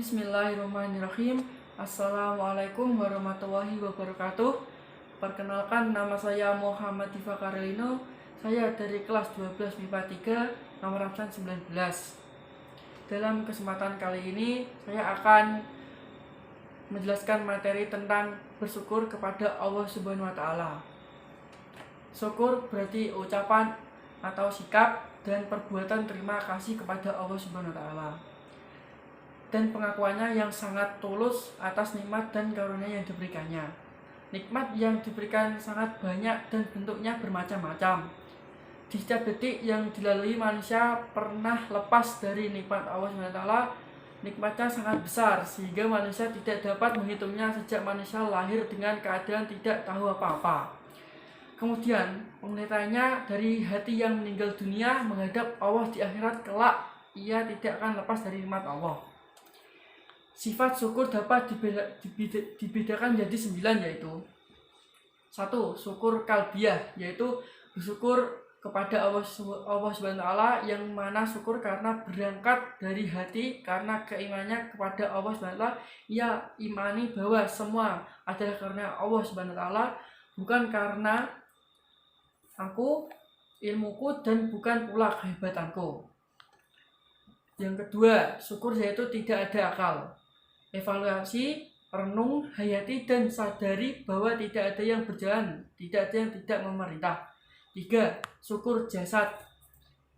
Bismillahirrahmanirrahim. Assalamualaikum warahmatullahi wabarakatuh. Perkenalkan, nama saya Muhammad Diva Karelino. Saya dari kelas 12 MIPA 3 nomor absen 19. Dalam kesempatan kali ini saya akan menjelaskan materi tentang bersyukur kepada Allah Subhanahu wa taala. Syukur berarti ucapan atau sikap dan perbuatan terima kasih kepada Allah Subhanahu wa taala, dan pengakuannya yang sangat tulus atas nikmat dan karunia yang diberikannya. Nikmat yang diberikan sangat banyak dan bentuknya bermacam-macam. Di setiap detik yang dilalui manusia pernah lepas dari nikmat Allah SWT. Nikmatnya sangat besar sehingga manusia tidak dapat menghitungnya sejak manusia lahir dengan keadaan tidak tahu apa-apa. Kemudian penglihatannya dari hati yang meninggal dunia menghadap Allah di akhirat kelak, ia tidak akan lepas dari nikmat Allah. Sifat syukur dapat dibedakan jadi 9, yaitu 1. Syukur kalbiyah, yaitu bersyukur kepada Allah Subhanahu wa taala, yang mana syukur karena berangkat dari hati karena keimanannya kepada Allah Subhanahu wa taala. Ia imani bahwa semua adalah karena Allah Subhanahu wa taala, bukan karena aku, ilmuku, dan bukan pula kehebatanku. Yang kedua, syukur yaitu tidak ada akal. Evaluasi, renung, hayati, dan sadari bahwa tidak ada yang berjalan, tidak ada yang tidak memerintah. 3. Syukur jasad.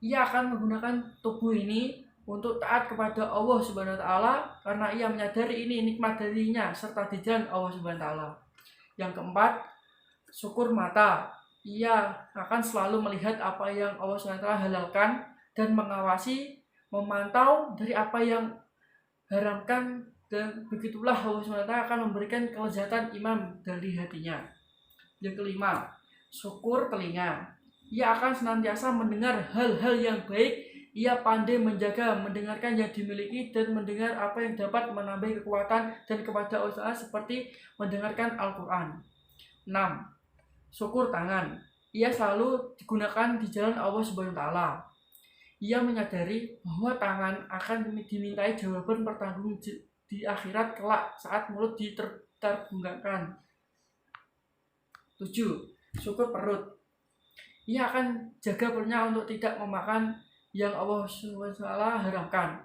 Ia akan menggunakan tubuh ini untuk taat kepada Allah Subhanahu wa taala karena ia menyadari ini nikmat darinya serta di jalan Allah Subhanahu wa taala. Yang keempat, syukur mata. Ia akan selalu melihat apa yang Allah Subhanahu wa taala halalkan dan mengawasi, memantau dari apa yang haramkan, dan begitulah Allah SWT akan memberikan kelezatan iman dari hatinya. Yang kelima, syukur telinga. Ia akan senantiasa mendengar hal-hal yang baik. Ia pandai menjaga mendengarkan yang dimiliki dan mendengar apa yang dapat menambah kekuatan dan kepada Allah SWT, seperti mendengarkan Al-Quran. 6. Syukur tangan. Ia selalu digunakan di jalan Allah Subhanahu wa taala. Ia menyadari bahwa tangan akan dimintai jawaban bertanggung di akhirat kelak saat mulut diterbungkakan. 7. Syukur perut. Ia akan jaga perutnya untuk tidak memakan yang Allah SWT haramkan.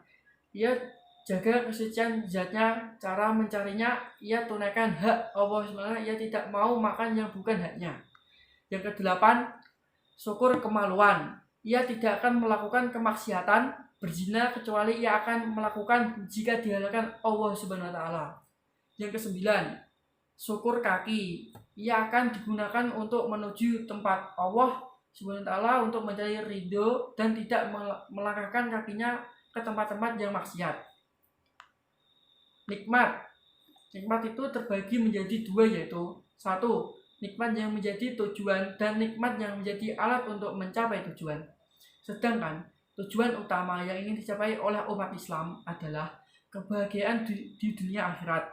Ia jaga kesucian zatnya, cara mencarinya ia tunaikan hak Allah SWT. Ia tidak mau makan yang bukan haknya. Yang ke-8, syukur kemaluan. Ia tidak akan melakukan kemaksiatan, berzina, kecuali ia akan melakukan jika dihalalkan Allah Subhanahu wa taala. Yang ke-9, syukur kaki. Ia akan digunakan untuk menuju tempat Allah Subhanahu wa taala untuk mencari ridho dan tidak melangkahkan kakinya ke tempat-tempat yang maksiat. Nikmat. Nikmat itu terbagi menjadi 2, yaitu 1. Nikmat yang menjadi tujuan dan nikmat yang menjadi alat untuk mencapai tujuan. Sedangkan tujuan utama yang ingin dicapai oleh umat Islam adalah kebahagiaan di dunia akhirat.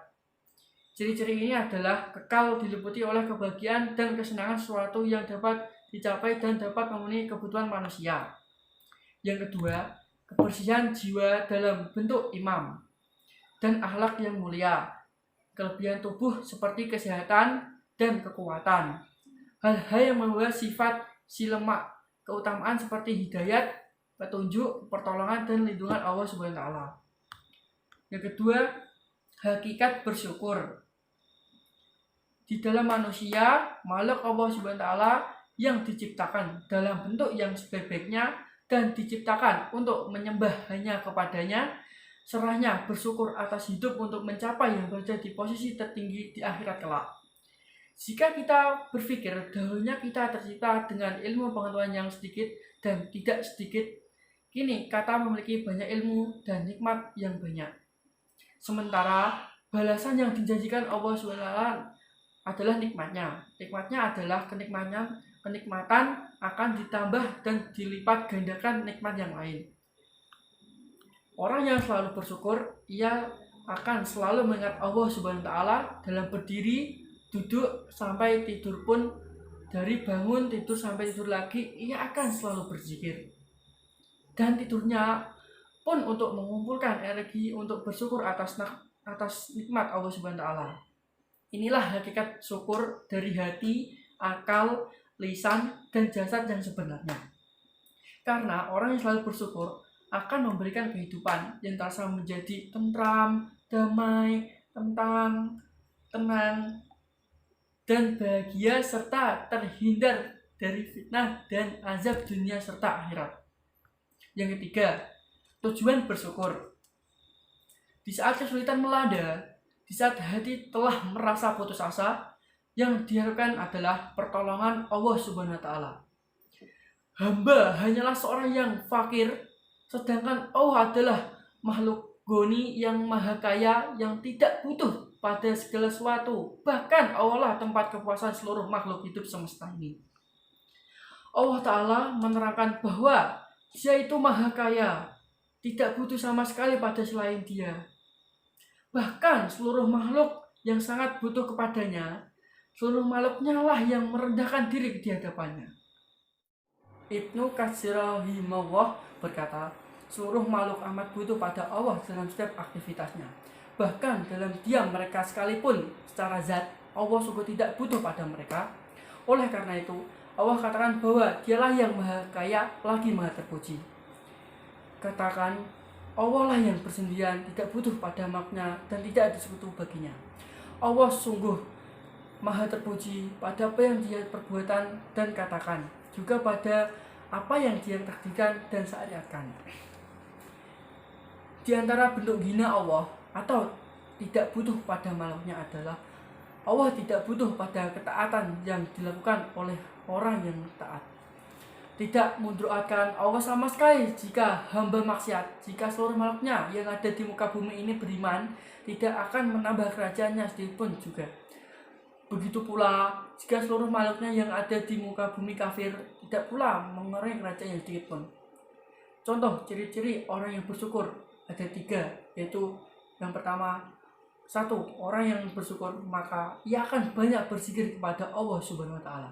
Ciri-ciri ini adalah kekal diliputi oleh kebahagiaan dan kesenangan sesuatu yang dapat dicapai dan dapat memenuhi kebutuhan manusia. Yang kedua, kebersihan jiwa dalam bentuk imam dan akhlak yang mulia. Kelebihan tubuh seperti kesehatan dan kekuatan. Hal-hal yang membawa sifat si lemak, keutamaan seperti hidayat, petunjuk, pertolongan, dan lindungan Allah Subhanahu wa taala. Yang kedua, hakikat bersyukur. Di dalam manusia, makhluk Allah Subhanahu wa taala yang diciptakan dalam bentuk yang sebaik-baiknya dan diciptakan untuk menyembah hanya kepadanya, serahnya bersyukur atas hidup untuk mencapai yang berada di posisi tertinggi di akhirat kelak. Jika kita berpikir dahulunya kita tercipta dengan ilmu pengetahuan yang sedikit dan tidak sedikit, kini kata memiliki banyak ilmu dan nikmat yang banyak. Sementara balasan yang dijanjikan Allah SWT adalah nikmatnya. Nikmatnya adalah kenikmatan akan ditambah dan dilipat gandakan nikmat yang lain. Orang yang selalu bersyukur, ia akan selalu mengingat Allah Subhanahu wa taala dalam berdiri, duduk, sampai tidur pun. Dari bangun tidur sampai tidur lagi, ia akan selalu berzikir. Dan tidurnya pun untuk mengumpulkan energi untuk bersyukur atas nikmat Allah Subhanahu wa taala. Inilah hakikat syukur dari hati, akal, lisan, dan jasad yang sebenarnya. Karena orang yang selalu bersyukur akan memberikan kehidupan yang terasa menjadi tentram, damai, tenang, dan bahagia serta terhindar dari fitnah dan azab dunia serta akhirat. Yang ketiga, tujuan bersyukur. Di saat kesulitan melanda, di saat hati telah merasa putus asa, yang diharapkan adalah pertolongan Allah Subhanahu wa taala. Hamba hanyalah seorang yang fakir, sedangkan Allah adalah makhluk goni yang maha kaya yang tidak butuh pada segala sesuatu. Bahkan Allah lah tempat kepuasan seluruh makhluk hidup semesta ini. Allah Ta'ala menerangkan bahwa Dia itu maha kaya, tidak butuh sama sekali pada selain Dia. Bahkan seluruh makhluk yang sangat butuh kepadanya, seluruh makhluknya lah yang merendahkan diri di hadapannya. Ibnu Katsir rahimahullah berkata, seluruh makhluk amat butuh pada Allah dalam setiap aktivitasnya. Bahkan dalam diam mereka sekalipun secara zat, Allah sungguh tidak butuh pada mereka. Oleh karena itu, Allah katakan bahwa Dialah yang maha kaya lagi maha terpuji. Katakan, Allah lah yang bersendirian, tidak butuh pada makna dan tidak ada sekutu baginya. Allah sungguh maha terpuji pada apa yang Dia perbuatan dan katakan, juga pada apa yang Dia takdirkan dan syariatkan. Di antara bentuk hina Allah atau tidak butuh pada makhluknya adalah Allah tidak butuh pada ketaatan yang dilakukan oleh orang yang taat. Tidak mudroatkan Allah sama sekali jika hamba maksiat. Jika seluruh makhluknya yang ada di muka bumi ini beriman, tidak akan menambah kerajaannya sedikitpun juga. Begitu pula jika seluruh makhluknya yang ada di muka bumi kafir, tidak pula mengurangi kerajaannya sedikitpun. Contoh ciri-ciri orang yang bersyukur ada 3, yaitu yang pertama, 1. Orang yang bersyukur maka ia akan banyak berzikir kepada Allah Subhanahu wa taala.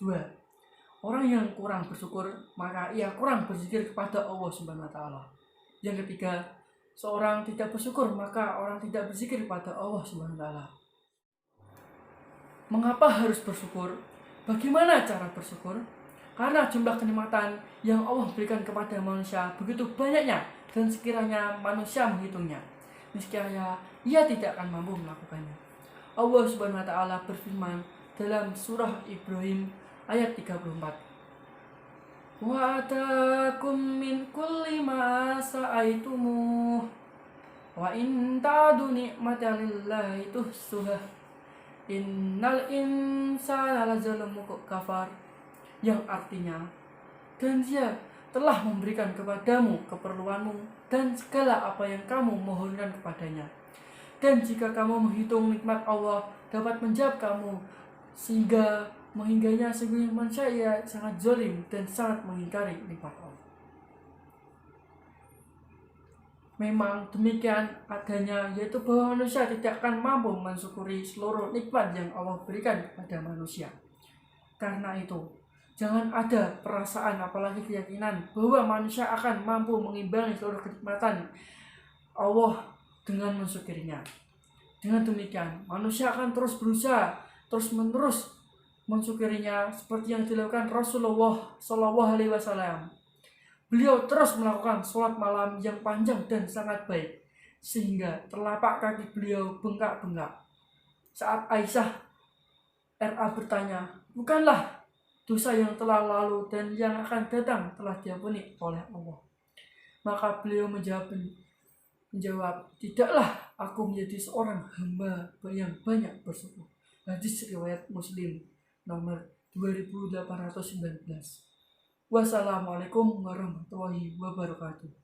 2. Orang yang kurang bersyukur maka ia kurang berzikir kepada Allah Subhanahu wa taala. Yang ketiga, seorang tidak bersyukur maka orang tidak berzikir kepada Allah Subhanahu wa taala. Mengapa harus bersyukur? Bagaimana cara bersyukur? Karena jumlah kenikmatan yang Allah berikan kepada manusia begitu banyaknya, dan sekiranya manusia menghitungnya, niscaya ia tidak akan mampu melakukannya. Allah Subhanahu wa taala berfirman dalam surah Ibrahim ayat 34. Wa atakum min kulli ma sa'aitumuh wa in ta'du ni'matallahi tuhsuha innal insana lazalumun kafar, yang artinya, dan Dia telah memberikan kepadamu keperluanmu dan segala apa yang kamu mohonkan kepadanya. Dan jika kamu menghitung nikmat Allah dapat menjawab kamu sehingga menghinggapinya, sesungguhnya manusia sangat zalim dan sangat mengingkari nikmat Allah. Memang demikian adanya, yaitu bahwa manusia tidak akan mampu mensyukuri seluruh nikmat yang Allah berikan kepada manusia. Karena itu, jangan ada perasaan apalagi keyakinan bahwa manusia akan mampu mengimbangi seluruh kenikmatan Allah dengan mensyukurinya. Dengan demikian, manusia akan terus berusaha, terus-menerus mensyukurinya seperti yang dilakukan Rasulullah SAW. Beliau terus melakukan sholat malam yang panjang dan sangat baik, sehingga telapak kaki beliau bengkak-bengkak. Saat Aisyah RA bertanya, bukanlah dosa yang telah lalu dan yang akan datang telah diampuni oleh Allah? Maka beliau menjawab, tidaklah aku menjadi seorang hamba yang banyak bersyukur. Hadis riwayat Muslim nomor 2819. Wassalamualaikum warahmatullahi wabarakatuh.